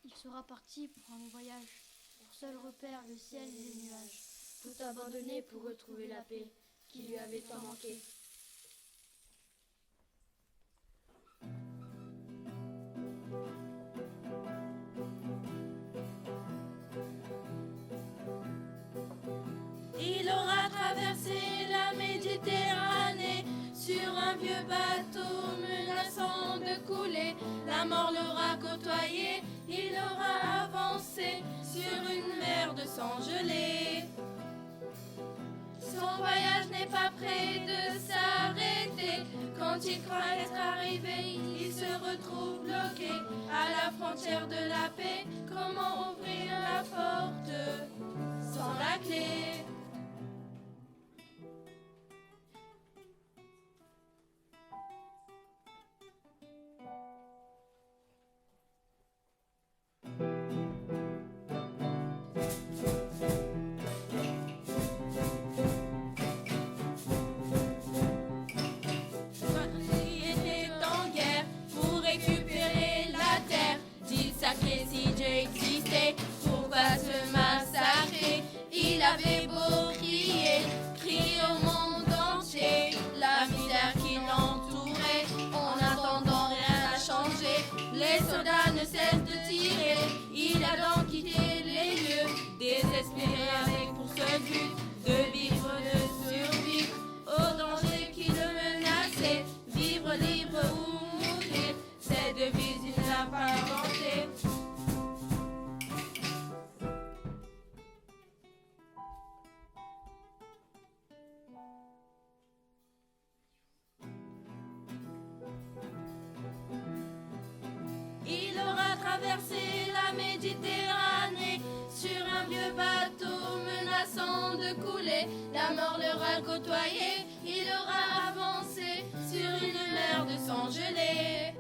Il sera parti pour un long voyage. Pour seul repère le ciel et les nuages. Tout abandonné pour retrouver la paix qui lui avait tant manqué. Il aura traversé la Méditerranée sur un vieux bateau menaçant de couler. La mort l'aura côtoyé, il aura avancé sur une mer de sang gelé. Son voyage n'est pas près de s'arrêter. Quand il croit être arrivé, il se retrouve bloqué à la frontière de la paix. Comment ouvrir la porte sans la clé? Si Dieu existait, pourquoi se massacrer? Il avait beau crier, crier au monde entier, la misère qui l'entourait, en attendant rien n'a changé. Les soldats ne cessent de tirer, il a donc quitté les lieux, désespéré avec pour seul but de vivre, de survivre au danger qui le menaçait. Vivre libre ou mourir, cette devise il ne l'a pas inventée. Il aura traversé la Méditerranée sur un vieux bateau menaçant de couler. La mort l'aura côtoyé, il aura avancé sur une mer de sang gelé.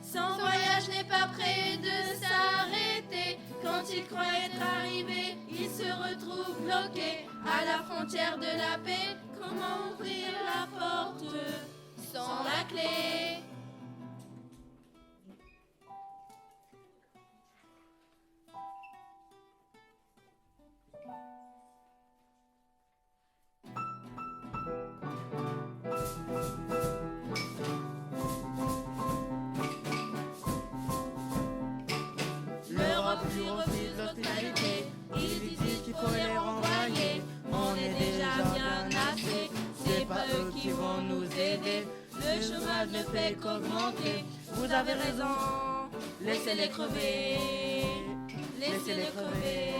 Son voyage n'est pas près de s'arrêter. Quand il croit être arrivé, il se retrouve bloqué à la frontière de la paix. Comment ouvrir la porte sans la clé? L'Europe lui refuse l'hospitalité. Il dit qu'il faut les renvoyer. On est déjà bien assez. C'est pas eux qui vont nous aider. Le chômage ne fait qu'augmenter. Vous avez raison. Laissez-les crever. Laissez-les crever.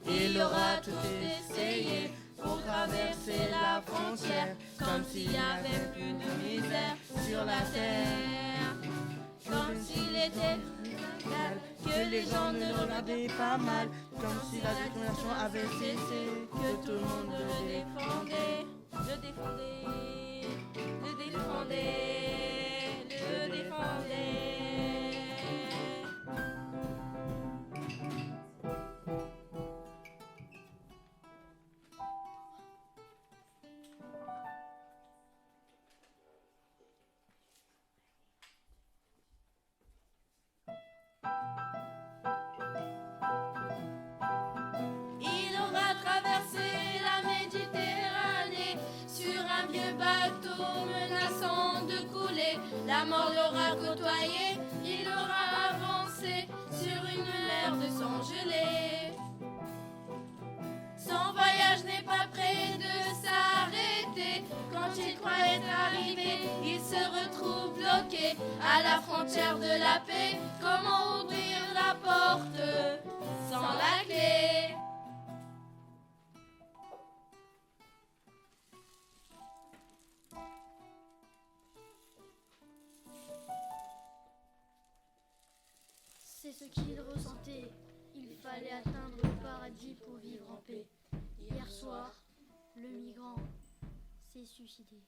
Il aura tout essayé pour traverser la frontière, comme s'il n'y avait plus de misère sur la terre. Comme s'il était égal, que les gens ne le regardaient pas mal, comme si la discrimination avait cessé, que tout le monde le défendait, le défendait, le défendait, le défendait. Il aura traversé la Méditerranée sur un vieux bateau menaçant de couler. La mort l'aura côtoyé, il aura avancé sur une mer de sang gelé. Son voyage n'est pas près de s'arrêter. Quand il croit être arrivé, il se retrouve bloqué à la frontière de la paix. Comment ouvrir la porte sans la clé? C'est ce qu'il ressentait. Il fallait atteindre le paradis pour vivre en paix. Hier soir, le migrant s'est suicidé.